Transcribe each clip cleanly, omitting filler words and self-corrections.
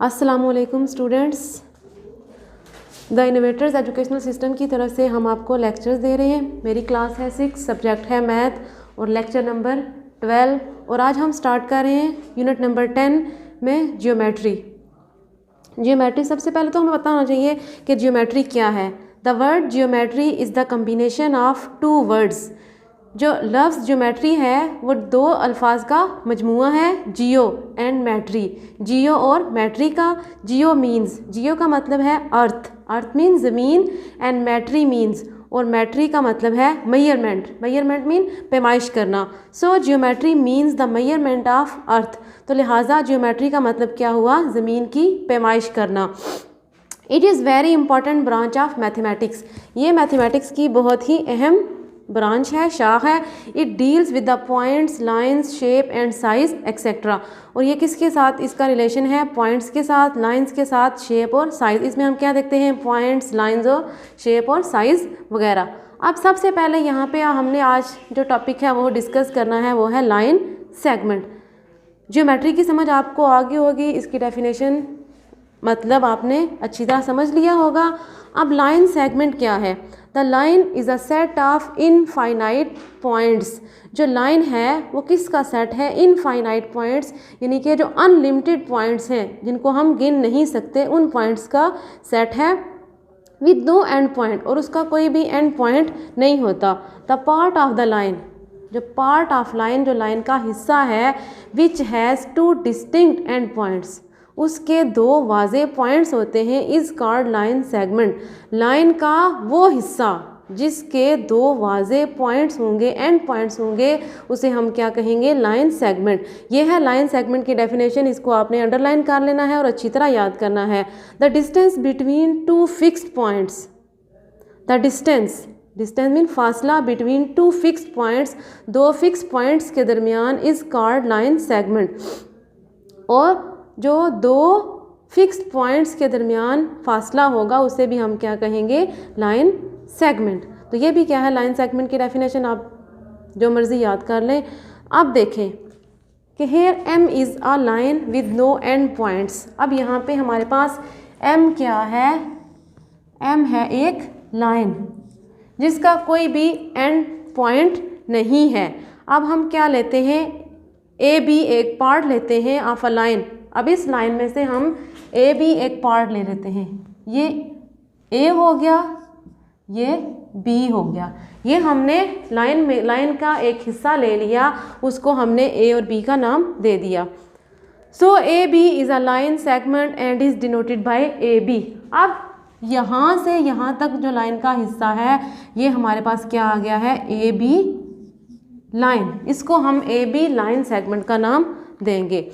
अस्सलामुअलैकुम students, the innovators educational system की तरफ से हम आपको लेक्चर्स दे रहे हैं। मेरी क्लास है 6, सब्जेक्ट है मैथ और लेक्चर नंबर 12। और आज हम स्टार्ट कर रहे हैं यूनिट नंबर 10 में ज्योमेट्री। सबसे पहले तो हमें पता होना चाहिए कि ज्योमेट्री क्या है। The word geometry is the combination of two words. जो लफ्ज़ ज्योमेट्री है वो दो अल्फाज का मजमुआ है, जियो एंड मैट्री। जियो और मैट्री का। जियो मीन्स, जियो का मतलब है अर्थ, अर्थ मीन्स ज़मीन, एंड मैट्री मीन्स, और मैट्री का मतलब है मेजरमेंट। मेजरमेंट मीन पैमाइश करना। So geometry means the measurement of earth. तो लिहाजा ज्योमेट्री का मतलब क्या हुआ? ज़मीन की पैमाइश करना। It is very important branch of mathematics. ये मैथमेटिक्स की बहुत ही अहम ब्रांच है, शाख है। It deals with the points, lines, shape and size etcetera. और ये किसके साथ इसका रिलेशन है? पॉइंट्स के साथ, लाइंस के साथ, शेप और साइज। इसमें हम क्या देखते हैं? पॉइंट्स, लाइंस और शेप और साइज वगैरह। अब सबसे पहले यहाँ पे हमने आज जो टॉपिक है वो डिस्कस करना है, वो है लाइन सेगमेंट। ज्योमेट्री की समझ आपको आगे होगी, इसकी डेफिनेशन मतलब आपने अच्छी तरह समझ लिया होगा। अब लाइन सेगमेंट क्या है? The line is a set of infinite points. जो लाइन है वो किसका सेट है? इनफाइनाइट पॉइंट्स, यानी कि जो अनलिमिटेड पॉइंट्स हैं जिनको हम गिन नहीं सकते, उन पॉइंट्स का सेट है विद नो एंड पॉइंट, और उसका कोई भी एंड पॉइंट नहीं होता। The part of the line, जो पार्ट ऑफ लाइन, जो लाइन का हिस्सा है, which has two distinct and points, उसके दो वाज़े पॉइंट्स होते हैं, is called line segment. Line का वो हिस्सा जिसके दो वाज़े पॉइंट्स होंगे, एंड पॉइंट्स होंगे, उसे हम क्या कहेंगे? Line segment. ये है लाइन सेगमेंट की डेफिनेशन। इसको आपने अंडरलाइन कर लेना है और अच्छी तरह याद करना है। The distance between two fixed points, the distance, distance mean फासला, बिटवीन टू फिक्स्ड पॉइंट्स, दो फिक्स पॉइंट्स के दरमियान, इज़ कॉल्ड लाइन सेगमेंट। और जो दो फिक्स्ड पॉइंट्स के दरमियान फासला होगा उसे भी हम क्या कहेंगे? Line segment. तो ये भी क्या है? लाइन सेगमेंट की डेफिनेशन आप जो मर्ज़ी याद कर लें। अब देखें कि here M is a line with no end points. अब यहाँ पे हमारे पास एम क्या है? एम है एक लाइन जिसका कोई भी एंड पॉइंट नहीं है। अब हम क्या लेते हैं? ए बी एक पार्ट लेते हैं ऑफ अ लाइन। अब इस लाइन में से हम ए बी एक पार्ट ले लेते हैं। ये ए हो गया, ये बी हो गया। ये हमने लाइन में, लाइन का एक हिस्सा ले लिया, उसको हमने ए और बी का नाम दे दिया। So A B is a line segment and is denoted by A B. अब यहाँ से यहाँ तक जो लाइन का हिस्सा है, ये हमारे पास क्या आ गया है? A B line. इसको हम ए बी लाइन सेगमेंट का नाम देंगे।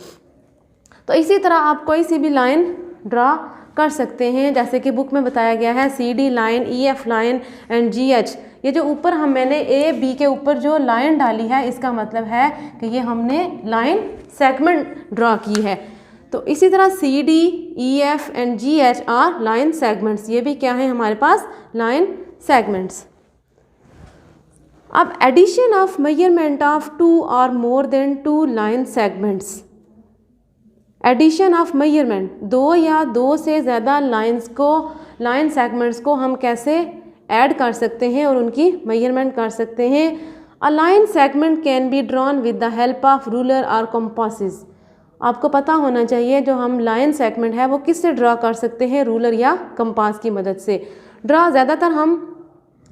तो इसी तरह आप कोई सी भी लाइन ड्रा कर सकते हैं, जैसे कि बुक में बताया गया है C D line, E F line and G H. ये जो ऊपर मैंने ए बी के ऊपर जो लाइन डाली है, इसका मतलब है कि ये हमने लाइन सेगमेंट ड्रा की है। तो इसी तरह C D, E F and G H are line segments. ये भी क्या है हमारे पास? Line segments. अब addition of measurement of two और more than two line segments. Addition of measurement, दो या दो से ज़्यादा लाइंस को, लाइन सेगमेंट्स को हम कैसे ऐड कर सकते हैं और उनकी मेजरमेंट कर सकते हैं। अ line segment can be drawn with the help of ruler और कंपासेस। आपको पता होना चाहिए जो हम लाइन सेगमेंट है वो किससे ड्रा कर सकते हैं? रूलर या कंपास की मदद से। ड्रा ज़्यादातर हम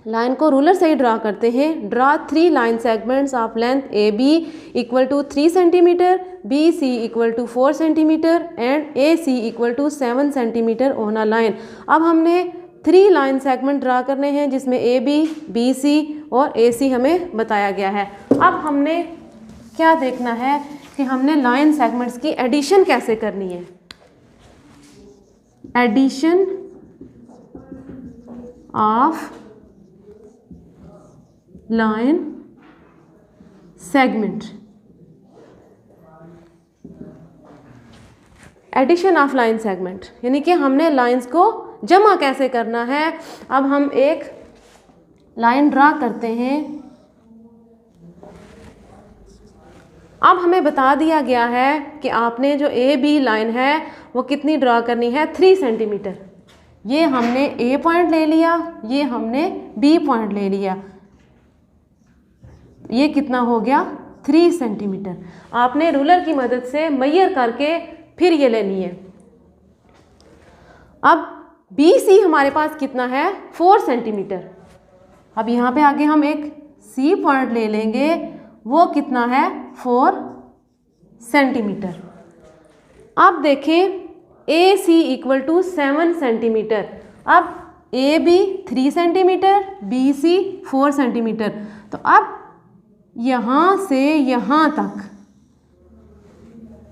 लाइन को रूलर से ही ड्रा करते हैं। Draw 3 line segments of length A B equal to 3 centimetre, B C equal to 4 centimetre and A C equal to 7 centimetre on a line. अब हमने 3 लाइन सेगमेंट ड्रा करने हैं जिसमें ए बी सी और ए सी हमें बताया गया है। अब हमने क्या देखना है कि हमने लाइन सेगमेंट्स की एडिशन कैसे करनी है। Addition of line segment, addition of line segment, यानी कि हमने लाइंस को जमा कैसे करना है। अब हम एक लाइन ड्रा करते हैं। अब हमें बता दिया गया है कि आपने जो ए बी लाइन है वो कितनी ड्रा करनी है, 3 सेंटीमीटर। ये हमने ए पॉइंट ले लिया, ये हमने बी पॉइंट ले लिया, ये कितना हो गया, 3 सेंटीमीटर। आपने रूलर की मदद से मेजर करके फिर ये लेनी है। अब बी सी हमारे पास कितना है, 4 सेंटीमीटर। अब यहाँ पे आगे हम एक सी पॉइंट ले लेंगे, वो कितना है, 4 सेंटीमीटर। अब देखें A C equal to 7 centimetre. अब A B 3 centimetre, B C 4 centimetre. तो अब यहाँ से यहाँ तक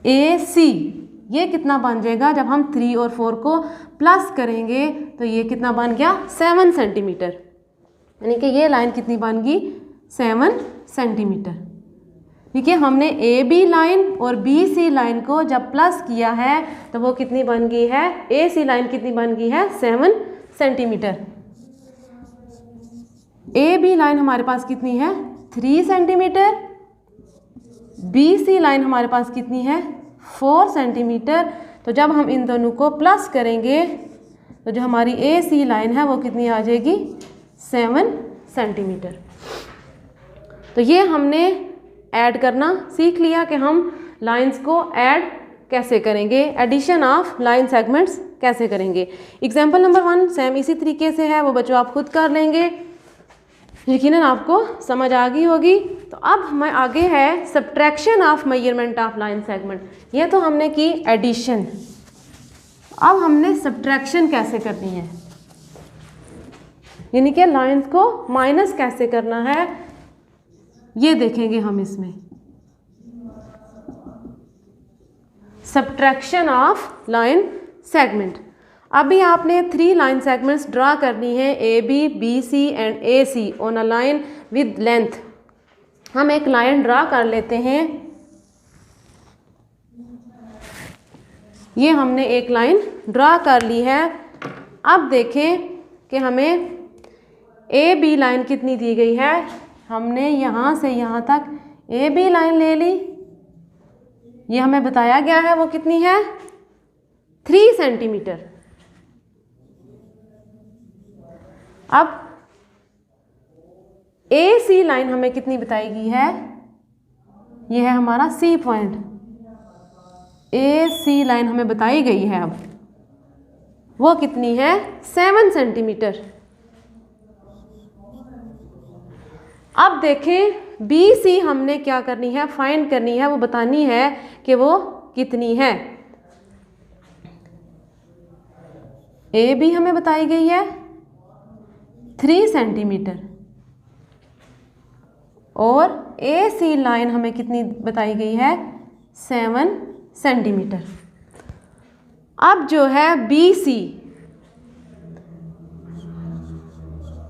ए सी ये कितना बन जाएगा, जब हम 3 और 4 को प्लस करेंगे तो ये कितना बन गया, 7 सेंटीमीटर। यानी कि ये लाइन कितनी बन गई, 7 सेंटीमीटर। देखिए हमने ए बी लाइन और बी सी लाइन को जब प्लस किया है तो वो कितनी बन गई है, ए सी लाइन कितनी बन गई है, 7 सेंटीमीटर। ए बी लाइन हमारे पास कितनी है, 3 सेंटीमीटर। बी सी लाइन हमारे पास कितनी है, 4 सेंटीमीटर। तो जब हम इन दोनों को प्लस करेंगे तो जो हमारी ए सी लाइन है वो कितनी आ जाएगी, 7 सेंटीमीटर। तो ये हमने ऐड करना सीख लिया कि हम लाइंस को ऐड कैसे करेंगे, एडिशन ऑफ लाइन सेगमेंट्स कैसे करेंगे। एग्जाम्पल नंबर 1 सेम इसी तरीके से है, वो बच्चों आप खुद कर लेंगे, यकीनन आपको समझ आ गई होगी। तो अब हमें आगे है subtraction of measurement of line segment. ये तो हमने की एडिशन, अब हमने सब्ट्रैक्शन कैसे करनी है, यानी कि लाइंस को माइनस कैसे करना है, ये देखेंगे हम इसमें। Subtraction of line segment. अभी आपने 3 लाइन सेगमेंट्स ड्रा करनी है, A B, B C and A C on a line with length. हम एक लाइन ड्रा कर लेते हैं, ये हमने एक लाइन ड्रा कर ली है। अब देखें कि हमें ए बी लाइन कितनी दी गई है, हमने यहाँ से यहाँ तक ए बी लाइन ले ली, ये हमें बताया गया है वो कितनी है, 3 सेंटीमीटर। अब ए सी लाइन हमें कितनी बताई गई है, ये है हमारा सी पॉइंट। ए सी लाइन हमें बताई गई है, अब वो कितनी है, 7 सेंटीमीटर। अब देखें बी सी हमने क्या करनी है, फाइंड करनी है, वो बतानी है कि वो कितनी है। ए बी हमें बताई गई है 3 सेंटीमीटर और ए सी लाइन हमें कितनी बताई गई है, 7 सेंटीमीटर। अब जो है बी सी,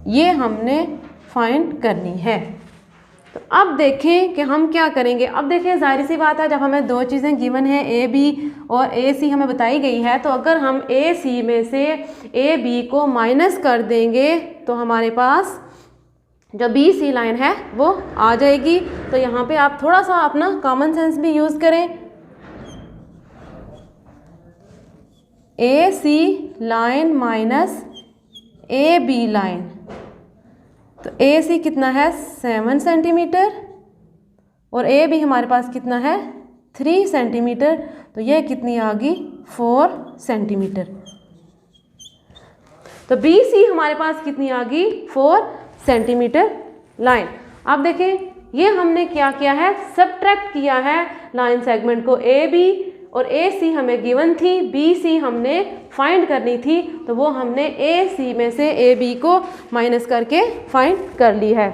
ये हमने फाइंड करनी है। तो अब देखें कि हम क्या करेंगे। अब देखें जाहिर सी बात है, जब हमें 2 चीज़ें गिवन है, ए बी और ए सी हमें बताई गई है, तो अगर हम ए सी में से ए बी को माइनस कर देंगे तो हमारे पास जो बी सी लाइन है वो आ जाएगी। तो यहाँ पे आप थोड़ा सा अपना कॉमन सेंस भी यूज़ करें। A C line minus A B line, तो ए सी कितना है, 7 सेंटीमीटर और ए बी हमारे पास कितना है, 3 सेंटीमीटर। तो ये कितनी आ गई, 4 सेंटीमीटर। तो बी सी हमारे पास कितनी आ गई, 4 सेंटीमीटर लाइन। अब देखें ये हमने क्या किया है, सब्ट्रैक्ट किया है लाइन सेगमेंट को। ए बी और ए सी हमें गिवन थी, बी सी हमने फाइंड करनी थी, तो वो हमने ए सी में से ए बी को माइनस करके फाइंड कर ली है।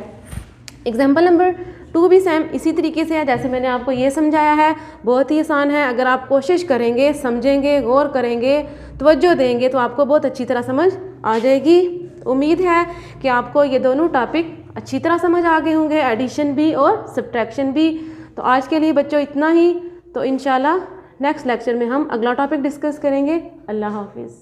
एग्जाम्पल नंबर 2 भी सेम इसी तरीके से है जैसे मैंने आपको ये समझाया है, बहुत ही आसान है। अगर आप कोशिश करेंगे, समझेंगे, गौर करेंगे, तवज्जो देंगे तो आपको बहुत अच्छी तरह समझ आ जाएगी। उम्मीद है कि आपको ये दोनों टॉपिक अच्छी तरह समझ आ गए होंगे, एडिशन भी और सब्ट्रैक्शन भी। तो आज के लिए बच्चों इतना ही। तो इंशाल्लाह नेक्स्ट लेक्चर में हम अगला टॉपिक डिस्कस करेंगे। अल्लाह हाफिज़।